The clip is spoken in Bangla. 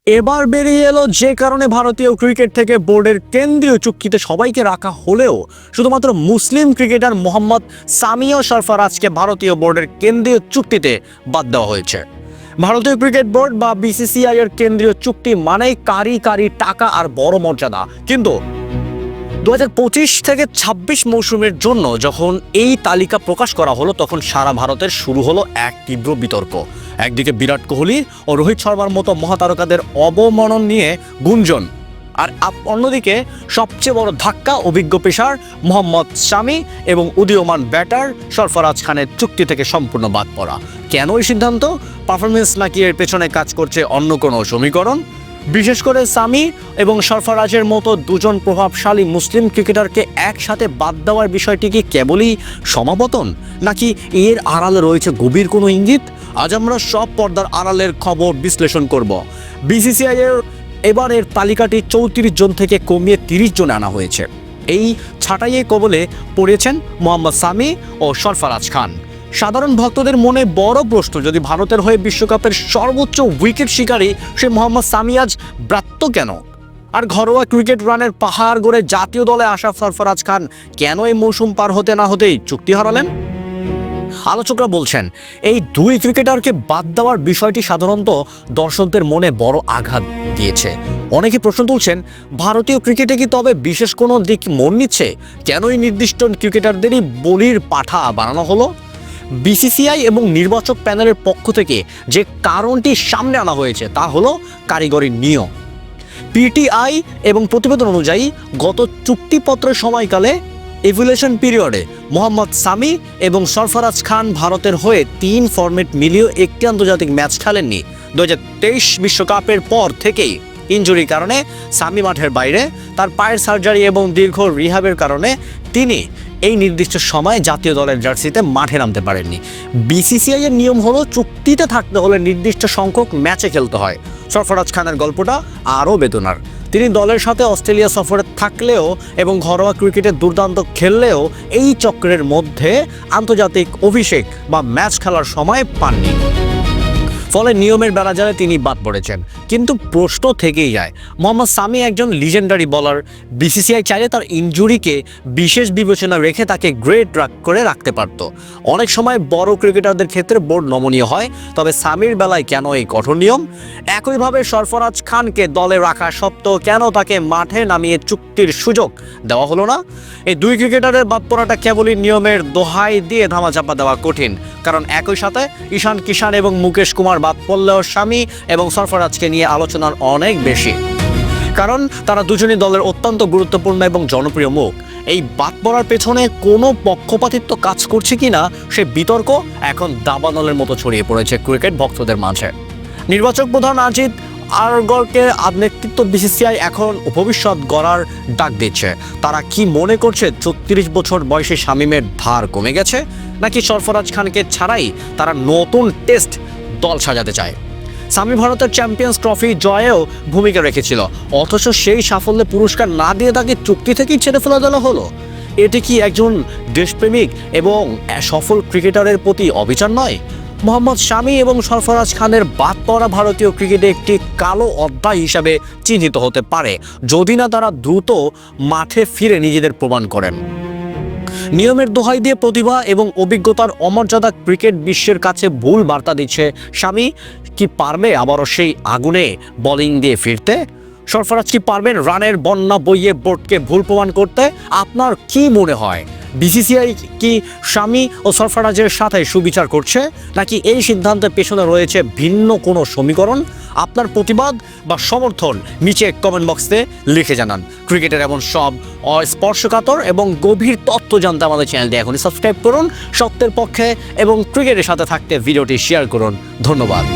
এবার বেরিয়ে এলো যে কারণে ভারতীয় ক্রিকেট থেকে বোর্ডের কেন্দ্রীয় চুক্তিতে সবাইকে রাখা হলেও শুধুমাত্র মুসলিম ক্রিকেটার মোহাম্মদ সামি ও সরফরাজকে ভারতীয় বোর্ডের কেন্দ্রীয় চুক্তিতে বাদ দেওয়া হয়েছে। ভারতীয় ক্রিকেট বোর্ড বা বিসিসিআই এর কেন্দ্রীয় চুক্তি মানেই কারি কারি টাকা আর বড় মর্যাদা। কিন্তু 2025 থেকে 26 মৌসুমের জন্য যখন এই তালিকা প্রকাশ করা হলো তখন সারা ভারতের শুরু হলো এক তীব্র বিতর্ক। একদিকে বিরাট কোহলি ও রোহিত শর্মার মতো মহাতারকাদের অবমানন নিয়ে গুঞ্জন, আর অন্যদিকে সবচেয়ে বড় ধাক্কা অভিজ্ঞ পেসার মোহাম্মদ শামি এবং উদীয়মান ব্যাটার সরফরাজ খানের চুক্তি থেকে সম্পূর্ণ বাদ পড়া। কেন এই সিদ্ধান্ত? পারফরমেন্স নাকি এর পেছনে কাজ করছে অন্য কোনো সমীকরণ? বিশেষ করে সামি এবং সরফরাজের মতো দুজন প্রভাবশালী মুসলিম ক্রিকেটারকে একসাথে বাদ দেওয়ার বিষয়টি কি কেবলই সমাপতন, নাকি এর আড়ালে রয়েছে গভীর কোনো ইঙ্গিত? আজ আমরা সব পর্দার আড়ালের খবর বিশ্লেষণ করব। বিসিসিআই এর এবারের তালিকাটি 34 জন থেকে কমিয়ে 30 জনে আনা হয়েছে। এই ছাঁটাইয়ের কবলে পড়েছেন মোহাম্মদ সামি ও সরফরাজ খান। সাধারণ ভক্তদের মনে বড় প্রশ্ন, যদি ভারতের হয়ে বিশ্বকাপের সর্বোচ্চ উইকেট শিকারী সে মোহাম্মদ সামি আজ ব্রাত্য কেন? আর ঘরোয়া ক্রিকেট রানের পাহাড় গড়ে জাতীয় দলে আসা সরফরাজ খান কেন এই মৌসুম পার হতে না হতেই চুক্তি হারালেন? আলোচকরা বলছেন এই দুই ক্রিকেটারকে বাদ দেওয়ার বিষয়টি সাধারণত দর্শকদের মনে বড় আঘাত দিয়েছে। অনেকে প্রশ্ন তুলছেন, ভারতীয় ক্রিকেটে কি তবে বিশেষ কোনো দিক মন নিচ্ছে? কেন এই নির্দিষ্ট ক্রিকেটারদেরই বলির পাঠা বানানো হলো? বিসিসিআই এবং নির্বাচক প্যানেলের পক্ষ থেকে যে কারণটি সামনে আনা হয়েছে তা হলো কারিগরি নিয়ম। পিটিআই এবং প্রতিবেদন অনুযায়ী গত চুক্তিপত্রের সময়কালে ইভ্যালুয়েশন পিরিয়ডে মোহাম্মদ সামি এবং সরফরাজ খান ভারতের হয়ে 3 ফরম্যাট মিলিয়ে একটি আন্তর্জাতিক ম্যাচ খেলেননি। 2023 বিশ্বকাপের পর থেকেই ইনজুরির কারণে সামি মাঠের বাইরে, তার পায়ের সার্জারি এবং দীর্ঘ রিহাবের কারণে তিনি এই নির্দিষ্ট সময়ে জাতীয় দলের জার্সিতে মাঠে নামতে পারেননি। বিসিসিআই এর নিয়ম হলো চুক্তিতে থাকতে হলে নির্দিষ্ট সংখ্যক ম্যাচে খেলতে হয়। সরফরাজ খানের গল্পটা আরও বেদনার। তিনি দলের সাথে অস্ট্রেলিয়া সফরে থাকলেও এবং ঘরোয়া ক্রিকেটে দুর্দান্ত খেললেও এই চক্রের মধ্যে আন্তর্জাতিক অভিষেক বা ম্যাচ খেলার সময় পাননি। ফলে নিয়মের বেড়াজালে তিনি বাদ পড়েছেন। কিন্তু প্রশ্ন থেকেই যায়, মোহাম্মদ সামি একজন লিজেন্ডারি বলার। বিসিসিআই চাইলে তার ইনজুরিকে বিশেষ বিবেচনা রেখে তাকে গ্রেড করে রাখতে পারত। অনেক সময় বড় ক্রিকেটারদের ক্ষেত্রে বোর্ড নমনীয় হয়, তবে সামির বেলায় কেন এই কঠোর নিয়ম? একইভাবে সরফরাজ খানকে দলে রাখা সত্ত্বেও কেন তাকে মাঠে নামিয়ে চুক্তির সুযোগ দেওয়া হলো না? এই দুই ক্রিকেটারের বাদ পড়াটা কেবলই নিয়মের দোহাই দিয়ে ধামাচাপা দেওয়া কঠিন, কারণ একই সাথে ঈশান কিষান এবং মুকেশ কুমার বাদ পড়লেও শামি এবং সরফরাজকে নিয়ে আলোচনার অনেক বেশি, কারণ তারা দুজনই দলের অত্যন্ত গুরুত্বপূর্ণ এবং জনপ্রিয় মুখ। এই বাদ পড়ার পেছনে কোনো পক্ষপাতিত্ব কাজ করছে কিনা সে বিতর্ক এখন দাবানলের মতো ছড়িয়ে পড়েছে ক্রিকেট ভক্তদের মাঝে। নির্বাচক প্রধান আজিত আরগরকে নেতৃত্ব বিসিসিআই এখন ভবিষ্যৎ গড়ার ডাক দিচ্ছে। তারা কি মনে করছে 34 বছর বয়সী শামীমের ধার কমে গেছে, নাকি সরফরাজ খানকে ছাড়াই তারা নতুন টেস্ট দল সাজাতে চায়? সামি ভারতের চ্যাম্পিয়ন্স ট্রফি জয়েও ভূমিকা রেখেছিল, অথচ সেই সাফল্যে পুরস্কার না দিয়ে তাকে চুক্তি থেকেই ছেড়ে ফেলা দেওয়া হলো। এটি কি একজন দেশপ্রেমিক এবং সফল ক্রিকেটারের প্রতি অবিচার নয়? মোহাম্মদ শামি এবং সরফরাজ খানের বাদ পড়া ভারতীয় ক্রিকেটে একটি কালো অধ্যায় হিসাবে চিহ্নিত হতে পারে, যদি না তারা দ্রুত মাঠে ফিরে নিজেদের প্রমাণ করেন। নিয়মের দোহাই দিয়ে প্রতিভা এবং অভিজ্ঞতার অমর্যাদা ক্রিকেট বিশ্বের কাছে ভুল বার্তা দিচ্ছে। শামি কি পারবে আবারও সেই আগুনে বোলিং দিয়ে ফিরতে? সরফরাজ কি পারবেন রানের বন্যা বইয়ে বোর্ডকে ভুল প্রমাণ করতে? আপনার কি মনে হয়, বিসিসিআই কি শামি ও সরফরাজের সাথে সুবিচার করছে, নাকি এই সিদ্ধান্তের পেছনে রয়েছে ভিন্ন কোনো সমীকরণ? আপনার প্রতিবাদ বা সমর্থন নিচে কমেন্ট বক্সে লিখে জানান। ক্রিকেটের এমন সব স্পর্শকাতর এবং গভীর তথ্য জানতে আমাদের চ্যানেলটি এখনই সাবস্ক্রাইব করুন। সত্যের পক্ষে এবং ক্রিকেটের সাথে থাকতে ভিডিওটি শেয়ার করুন। ধন্যবাদ।